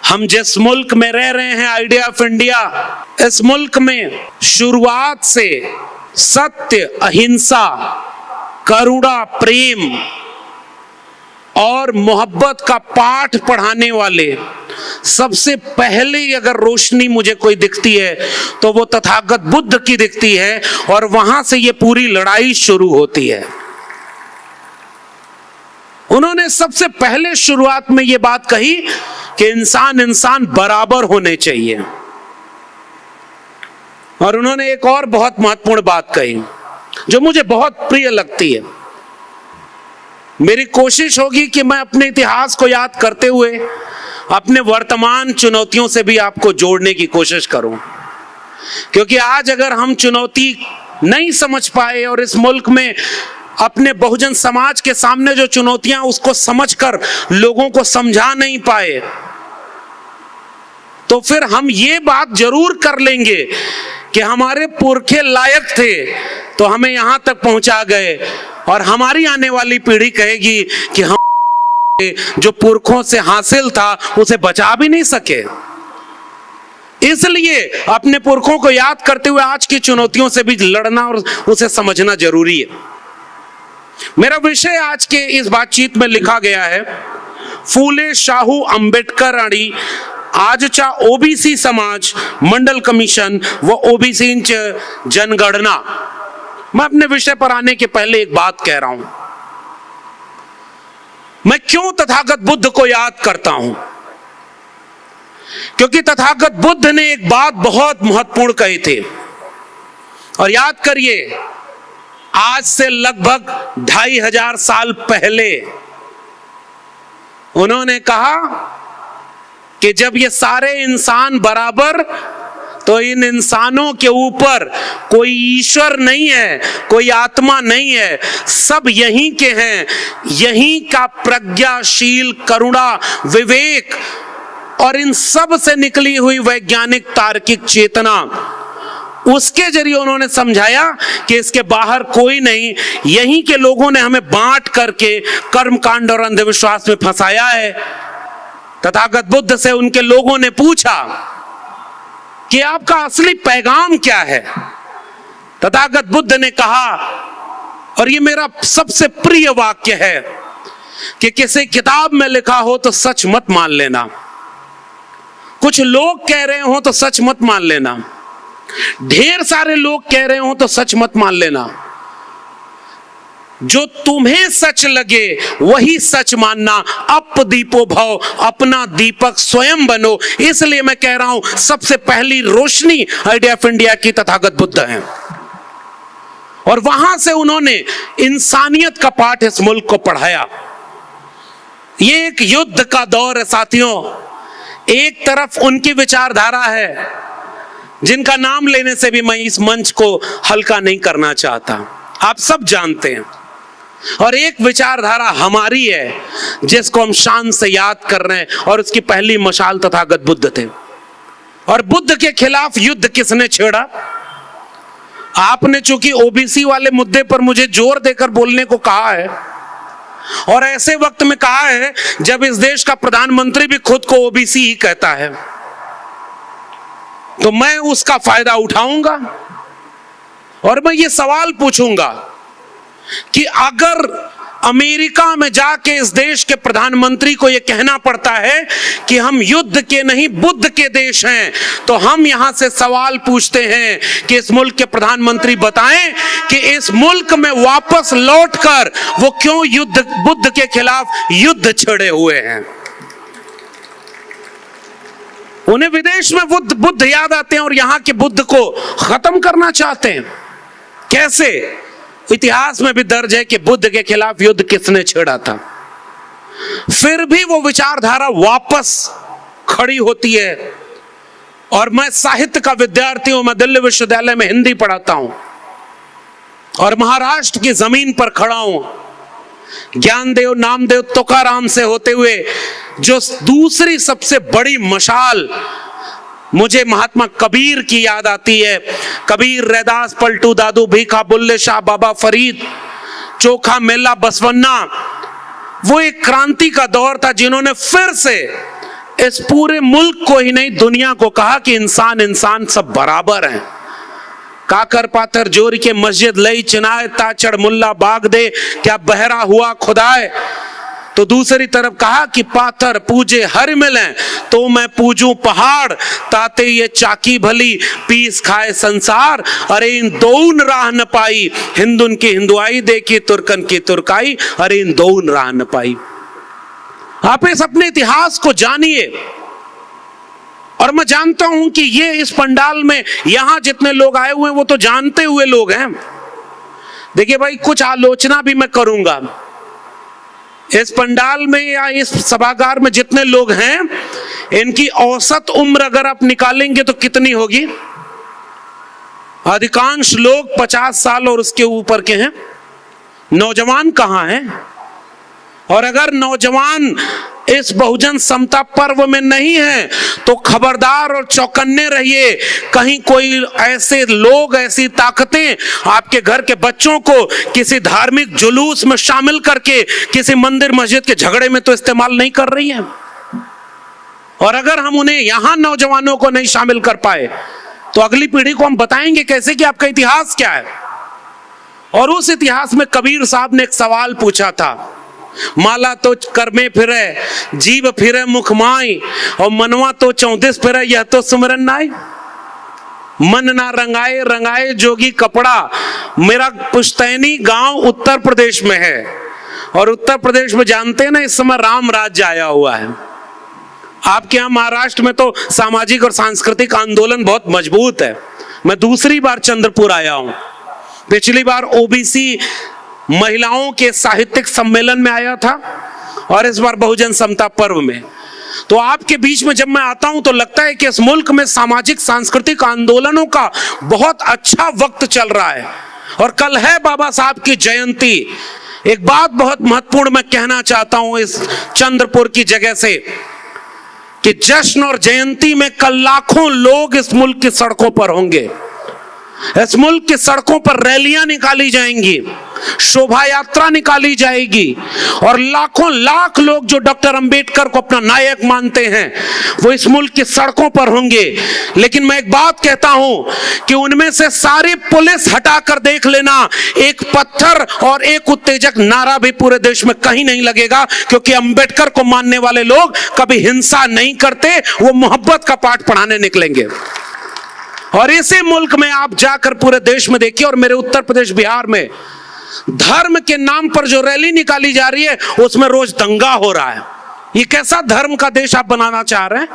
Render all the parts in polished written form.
हम जिस मुल्क में रह रहे हैं, आइडिया ऑफ इंडिया, इस मुल्क में शुरुआत से सत्य, अहिंसा, करुणा, प्रेम और मोहब्बत का पाठ पढ़ाने वाले सबसे पहले अगर रोशनी मुझे कोई दिखती है तो वो तथागत बुद्ध की दिखती है, और वहां से ये पूरी लड़ाई शुरू होती है। उन्होंने सबसे पहले शुरुआत में ये बात कही कि इंसान इंसान बराबर होने चाहिए। और उन्होंने एक और बहुत महत्वपूर्ण बात कही जो मुझे बहुत प्रिय लगती है। मेरी कोशिश होगी कि मैं अपने इतिहास को याद करते हुए अपने वर्तमान चुनौतियों से भी आपको जोड़ने की कोशिश करूं, क्योंकि आज अगर हम चुनौती नहीं समझ पाए और इस मुल्क में अपने बहुजन समाज के सामने जो चुनौतियां उसको समझकर लोगों को समझा नहीं पाए, तो फिर हम ये बात जरूर कर लेंगे कि हमारे पुरखे लायक थे तो हमें यहां तक पहुंचा गए, और हमारी आने वाली पीढ़ी कहेगी कि हम जो पुरखों से हासिल था उसे बचा भी नहीं सके। इसलिए अपने पुरखों को याद करते हुए आज की चुनौतियों से भी लड़ना और उसे समझना जरूरी है। मेरा विषय आज के इस बातचीत में लिखा गया है, फूले शाहू अंबेडकर आणि आजचा ओबीसी समाज, मंडल कमीशन व ओबीसी जनगणना। मैं अपने विषय पर आने के पहले एक बात कह रहा हूं, मैं क्यों तथागत बुद्ध को याद करता हूं? क्योंकि तथागत बुद्ध ने एक बात बहुत महत्वपूर्ण कही थी, और याद करिए, आज से लगभग 2500 साल पहले उन्होंने कहा कि जब ये सारे इंसान बराबर, तो इन इंसानों के ऊपर कोई ईश्वर नहीं है, कोई आत्मा नहीं है, सब यहीं के हैं। यहीं का प्रज्ञाशील, करुणा, विवेक और इन सब से निकली हुई वैज्ञानिक तार्किक चेतना, उसके जरिए उन्होंने समझाया कि इसके बाहर कोई नहीं। यहीं के लोगों ने हमें बांट करके कर्मकांड और अंधविश्वास में फंसाया है। तथागत बुद्ध से उनके लोगों ने पूछा कि आपका असली पैगाम क्या है? तथागत बुद्ध ने कहा, और ये मेरा सबसे प्रिय वाक्य है, कि किसी किताब में लिखा हो तो सच मत मान लेना, कुछ लोग कह रहे हो तो सच मत मान लेना, ढेर सारे लोग कह रहे हो तो सच मत मान लेना, जो तुम्हें सच लगे वही सच मानना। अप दीपो भव, अपना दीपक स्वयं बनो। इसलिए मैं कह रहा हूं, सबसे पहली रोशनी आइडिया ऑफ इंडिया की तथागत बुद्ध है, और वहां से उन्होंने इंसानियत का पाठ इस मुल्क को पढ़ाया। ये एक युद्ध का दौर है साथियों। एक तरफ उनकी विचारधारा है जिनका नाम लेने से भी मैं इस मंच को हल्का नहीं करना चाहता, आप सब जानते हैं, और एक विचारधारा हमारी है जिसको हम शान से याद कर रहे हैं, और उसकी पहली मशाल तथागत बुद्ध थे। और बुद्ध के खिलाफ युद्ध किसने छेड़ा? आपने चूंकि ओबीसी वाले मुद्दे पर मुझे जोर देकर बोलने को कहा है, और ऐसे वक्त में कहा है जब इस देश का प्रधानमंत्री भी खुद को ओबीसी ही कहता है, तो मैं उसका फायदा उठाऊंगा और मैं ये सवाल पूछूंगा कि अगर अमेरिका में जाके इस देश के प्रधानमंत्री को यह कहना पड़ता है कि हम युद्ध के नहीं बुद्ध के देश हैं, तो हम यहां से सवाल पूछते हैं कि इस मुल्क के प्रधानमंत्री बताएं कि इस मुल्क में वापस लौटकर वो क्यों बुद्ध के खिलाफ युद्ध छेड़े हुए हैं। उन्हें विदेश में बुद्ध याद आते हैं और यहां के बुद्ध को खत्म करना चाहते हैं। कैसे? इतिहास में भी दर्ज है कि बुद्ध के खिलाफ युद्ध किसने छेड़ा था। फिर भी वो विचारधारा वापस खड़ी होती है। और मैं साहित्य का विद्यार्थी हूं, मैं दिल्ली विश्वविद्यालय में हिंदी पढ़ाता हूं और महाराष्ट्र की जमीन पर खड़ा हूं। ज्ञानदेव, नामदेव, तुकाराम से होते हुए जो दूसरी सबसे बड़ी मशाल, मुझे महात्मा कबीर की याद आती है। कबीर, रैदास, पलटू दादू, भीखा, बुल्ले शाह, बाबा फरीद, चोखा मेला, बसवन्ना। वो एक क्रांति का दौर था जिन्होंने फिर से इस पूरे मुल्क को ही नहीं दुनिया को कहा कि इंसान इंसान सब बराबर हैं। काकर पाथर जोर के मस्जिद लई चिनाए ताचड़ मुल्ला बाग दे, क्या बहरा हुआ खुदाए। तो दूसरी तरफ कहा कि पाथर पूजे हर मिलें तो मैं पूजूं पहाड़, ताते ये चाकी भली पीस खाए संसार। अरे इन दोन राह न पाई, हिंदुन की हिंदुआई देखी तुर्कन की तुर्काई। अरे इन दोन राह न पाई। आप इस अपने इतिहास को जानिए। और मैं जानता हूं कि ये इस पंडाल में यहां जितने लोग आए हुए हैं वो तो जानते हुए लोग हैं। देखिए भाई, कुछ आलोचना भी मैं करूंगा। इस पंडाल में या इस सभागार में जितने लोग हैं, इनकी औसत उम्र अगर आप निकालेंगे तो कितनी होगी? अधिकांश लोग 50 साल और उसके ऊपर के हैं। नौजवान कहां हैं? और अगर नौजवान इस बहुजन समता पर्व में नहीं है तो खबरदार और चौकन्ने रहिए। कहीं कोई ऐसे लोग, ऐसी ताकतें आपके घर के बच्चों को किसी धार्मिक जुलूस में शामिल करके किसी मंदिर मस्जिद के झगड़े में तो इस्तेमाल नहीं कर रही है। और अगर हम उन्हें यहां नौजवानों को नहीं शामिल कर पाए तो अगली पीढ़ी को हम बताएंगे कैसे कि आपका इतिहास क्या है। और उस इतिहास में कबीर साहब ने एक सवाल पूछा था, माला तो कर में फिरे, जीव फिरे मुख माई, और मनवा तो 34 फिरे, यह तो सुमरन नाई। मन ना रंगाए रंगाए जोगी कपड़ा। मेरा पुश्तैनी गांव उत्तर प्रदेश में है, और उत्तर प्रदेश में जानते हैं ना इस समय राम राज्य आया हुआ है। आपके यहां महाराष्ट्र में तो सामाजिक और सांस्कृतिक आंदोलन बहुत मजबूत है। मैं दूसरी बार चंद्रपुर आया हूं। पिछली बार ओबीसी महिलाओं के साहित्यिक सम्मेलन में आया था, और इस बार बहुजन समता पर्व में। तो आपके बीच में जब मैं आता हूं तो लगता है कि इस मुल्क में सामाजिक सांस्कृतिक आंदोलनों का बहुत अच्छा वक्त चल रहा है। और कल है बाबा साहब की जयंती। एक बात बहुत महत्वपूर्ण मैं कहना चाहता हूं इस चंद्रपुर की जगह से, कि जश्न और जयंती में कल लाखों लोग इस मुल्क की सड़कों पर होंगे। इस मुल्क की सड़कों पर रैलियां निकाली जाएंगी, शोभा यात्रा निकाली जाएगी, और लाखों लाख लोग जो डॉक्टर अंबेडकर को अपना नायक मानते हैं वो इस मुल्क की सड़कों पर होंगे। लेकिन मैं एक बात कहता हूं कि उनमें से सारी पुलिस हटाकर देख लेना, एक पत्थर और एक उत्तेजक नारा भी पूरे देश में कहीं नहीं लगेगा, क्योंकि अंबेडकर को मानने वाले लोग कभी हिंसा नहीं करते, वो मोहब्बत का पाठ पढ़ाने निकलेंगे। और इसी मुल्क में आप जाकर पूरे देश में देखिए, और मेरे उत्तर प्रदेश बिहार में धर्म के नाम पर जो रैली निकाली जा रही है उसमें रोज दंगा हो रहा है। ये कैसा धर्म का देश आप बनाना चाह रहे हैं?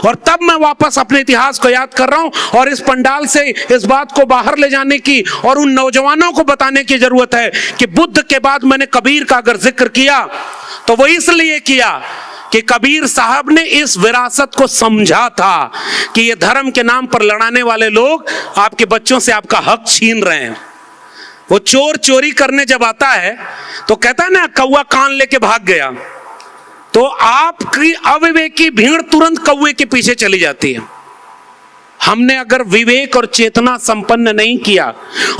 और तब मैं वापस अपने इतिहास को याद कर रहा हूं, और इस पंडाल से इस बात को बाहर ले जाने की और उन नौजवानों को बताने की जरूरत है कि बुद्ध के बाद मैंने कबीर का अगर जिक्र किया तो वो इसलिए किया कि कबीर साहब ने इस विरासत को समझा था कि ये धर्म के नाम पर लड़ाने वाले लोग आपके बच्चों से आपका हक छीन रहे हैं। वो चोर चोरी करने जब आता है तो कहता है ना, कौवा कान लेके भाग गया, तो आपकी अविवेकी भीड़ तुरंत कौवे के पीछे चली जाती है। हमने अगर विवेक और चेतना संपन्न नहीं किया,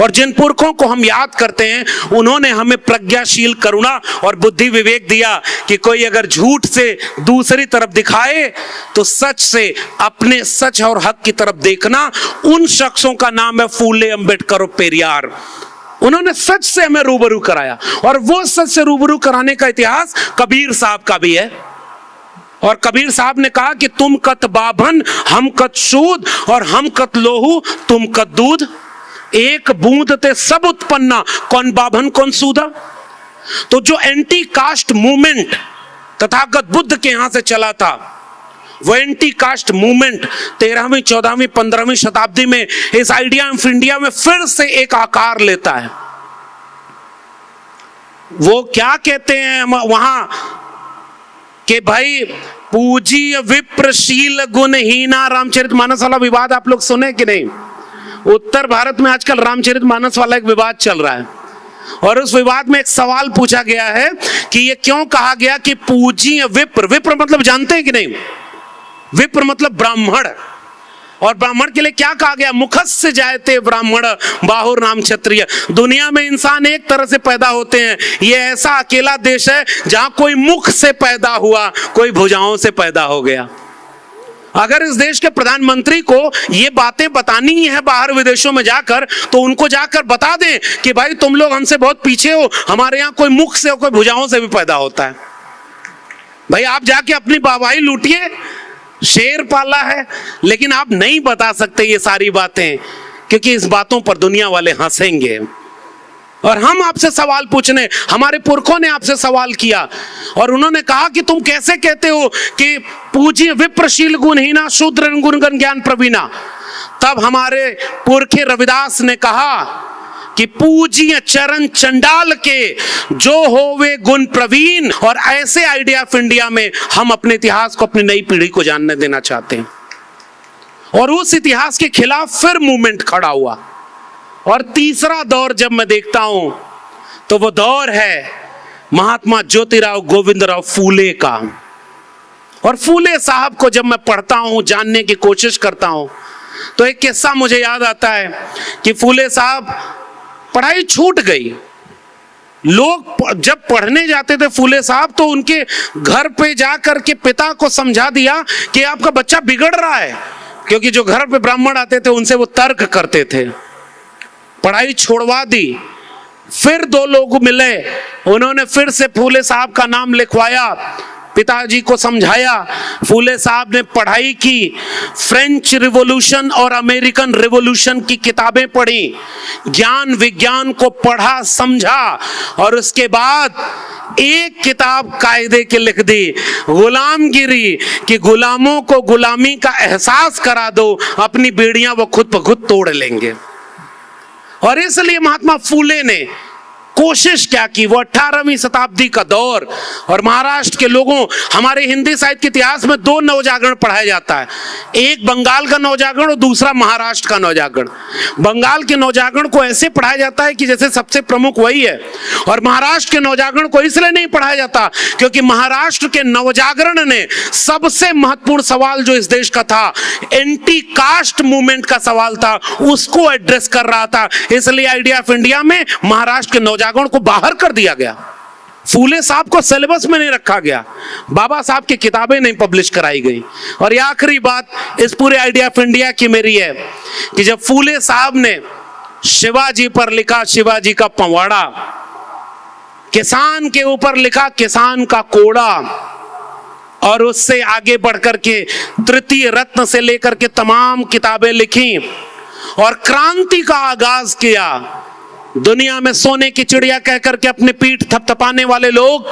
और जिन पुरखों को हम याद करते हैं उन्होंने हमें प्रज्ञाशील करुणा और बुद्धि विवेक दिया कि कोई अगर झूठ से दूसरी तरफ दिखाए तो सच से अपने सच और हक की तरफ देखना। उन शख्सों का नाम है फूले, अंबेडकर और पेरियार। उन्होंने सच से हमें रूबरू कराया, और वो सच से रूबरू कराने का इतिहास कबीर साहब का भी है। और कबीर साहब ने कहा कि तुम कत बाभन हम कत सूद, और हम कत लोहू तुम कत दूध। एक बूंद ते सब उत्पन्ना, कौन बाभन कौन सूदा। तो जो anti caste movement Tathagata Buddha के यहां से चला था, वो एंटी कास्ट मूवमेंट 13वीं 14वीं 15वीं शताब्दी में इस आइडिया ऑफ इंडिया में फिर से एक आकार लेता है। वो क्या कहते हैं वहां कि भाई पूजी विप्रशील गुणहीना। रामचरितमानस वाला विवाद आप लोग सुने कि नहीं? उत्तर भारत में आजकल रामचरितमानस वाला एक विवाद चल रहा है, और उस विवाद में एक सवाल पूछा गया है कि ये क्यों कहा गया कि पूजी विप्र। विप्र मतलब जानते हैं कि नहीं? विप्र मतलब ब्राह्मण। और ब्राह्मण के लिए क्या कहा गया? मुखस्य जायते ब्राह्मण बाहुर नाम क्षत्रिय। दुनिया में इंसान एक तरह से पैदा होते हैं, ये ऐसा अकेला देश है जहां कोई मुख से पैदा हुआ, कोई भुजाओं से पैदा हो गया। अगर इस देश के प्रधानमंत्री को ये बातें बतानी है बाहर विदेशों में जाकर, तो उनको जाकर बता दें कि भाई तुम लोग हमसे बहुत पीछे हो, हमारे यहाँ कोई मुख से और कोई भुजाओं से भी पैदा होता है। भाई आप जाके अपनी वाहवाही लूटिए, शेर पाला है, लेकिन आप नहीं बता सकते ये सारी बातें, क्योंकि इस बातों पर दुनिया वाले हंसेंगे। और हम आपसे सवाल पूछने, हमारे पुरखों ने आपसे सवाल किया और उन्होंने कहा कि तुम कैसे कहते हो कि पूज्य विप्रशील गुणहीना शूद्र गुणगण ज्ञान प्रवीणा। तब हमारे पुरखे रविदास ने कहा कि पूज्य चरण चंडाल के जो होवे गुण प्रवीण। और ऐसे आइडिया ऑफ इंडिया में हम अपने इतिहास को अपनी नई पीढ़ी को जानने देना चाहते हैं। और उस इतिहास के खिलाफ फिर मूवमेंट खड़ा हुआ। और तीसरा दौर जब मैं देखता हूं तो वो दौर है महात्मा ज्योतिराव गोविंदराव फूले का। और फूले साहब को जब मैं पढ़ता हूं, जानने की कोशिश करता हूं, तो एक किस्सा मुझे याद आता है कि फूले साहब, पढ़ाई छूट गई। लोग जब पढ़ने जाते थे फूले साहब, तो उनके घर पे जाकर के पिता को समझा दिया कि आपका बच्चा बिगड़ रहा है, क्योंकि जो घर पे ब्राह्मण आते थे उनसे वो तर्क करते थे। पढ़ाई छोड़वा दी। फिर दो लोग मिले, उन्होंने फिर से फूले साहब का नाम लिखवाया, पिताजी को समझाया। फूले साहब ने पढ़ाई की, फ्रेंच रिवॉल्यूशन और अमेरिकन रिवॉल्यूशन की किताबें पढ़ी, ज्ञान विज्ञान को पढ़ा समझा, और उसके बाद एक किताब कायदे के लिख दी, गुलामगिरी, कि गुलामों को गुलामी का एहसास करा दो, अपनी बेड़ियां वो खुद ब खुद तोड़ लेंगे। और इसलिए महात्मा फूले ने कोशिश क्या की, वो 18वीं शताब्दी का दौर, और महाराष्ट्र के लोगों, हमारे हिंदी साहित्य के इतिहास में दो नवजागरण पढ़ाया जाता है, एक बंगाल का नवजागरण और दूसरा महाराष्ट्र का नवजागरण। बंगाल के नवजागरण को ऐसे पढ़ाया जाता है कि जैसे सबसे प्रमुख वही है, और महाराष्ट्र के नवजागरण को इसलिए नहीं पढ़ाया जाता क्योंकि महाराष्ट्र के नवजागरण ने सबसे महत्वपूर्ण सवाल जो इस देश का था, एंटी कास्ट मूवमेंट का सवाल था, उसको एड्रेस कर रहा था। इसलिए आइडिया ऑफ इंडिया में महाराष्ट्र के नवजागरण को बाहर कर दिया गया। फूले साहब को सिलेबस में नहीं रखा गया, बाबा साहब की किताबें नहीं पब्लिश कराई गई। और ये आखिरी बात इस पूरे आइडिया ऑफ इंडिया की मेरी है कि जब फूले साहब ने शिवाजी पर लिखा शिवाजी का पवाड़ा, किसान के ऊपर लिखा किसान का कोड़ा, और उससे आगे बढ़कर के तृतीय रत्न से लेकर के तमाम किताबें लिखी और क्रांति का आगाज किया। दुनिया में सोने की चिड़िया कहकर के अपने पीठ थपथपाने वाले लोग,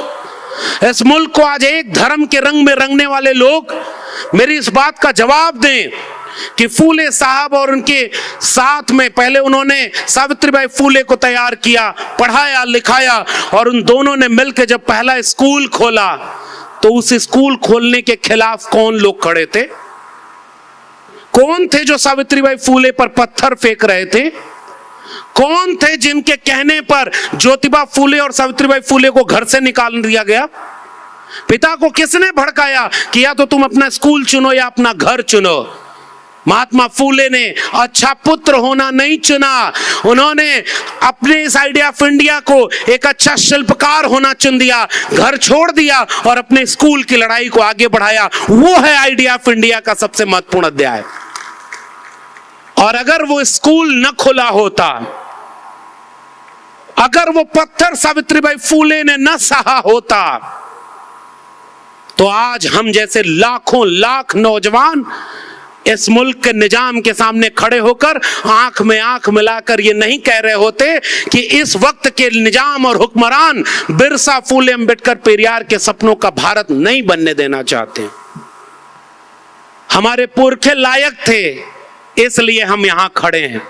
इस मुल्क को आज एक धर्म के रंग में रंगने वाले लोग, मेरी इस बात का जवाब दें कि फूले साहब और उनके साथ में पहले उन्होंने सावित्रीबाई फूले को तैयार किया, पढ़ाया लिखाया, और उन दोनों ने मिलकर जब पहला स्कूल खोला, तो उस स्कूल खोलने के खिलाफ कौन लोग खड़े थे? कौन थे जो सावित्रीबाई फूले पर पत्थर फेंक रहे थे? कौन थे जिनके कहने पर ज्योतिबा फूले और सावित्रीबाई फूले को घर से निकाल दिया गया? पिता को किसने भड़काया कि या तो तुम अपना स्कूल चुनो या अपना घर चुनो? महात्मा फूले ने अच्छा पुत्र होना नहीं चुना, उन्होंने अपने इस आइडिया ऑफ इंडिया को एक अच्छा शिल्पकार होना चुन दिया, घर छोड़ दिया और अपने स्कूल की लड़ाई को आगे बढ़ाया। वो है आइडिया ऑफ इंडिया का सबसे महत्वपूर्ण अध्याय। और अगर वो स्कूल न खुला होता, अगर वो पत्थर सावित्रीबाई फूले ने न सहा होता, तो आज हम जैसे लाखों लाख नौजवान इस मुल्क के निजाम के सामने खड़े होकर आंख में आंख मिलाकर ये नहीं कह रहे होते कि इस वक्त के निजाम और हुक्मरान बिरसा, फूले, अंबेडकर, पेरियार के सपनों का भारत नहीं बनने देना चाहते। हमारे पुरखे लायक थे, इसलिए हम यहां खड़े हैं।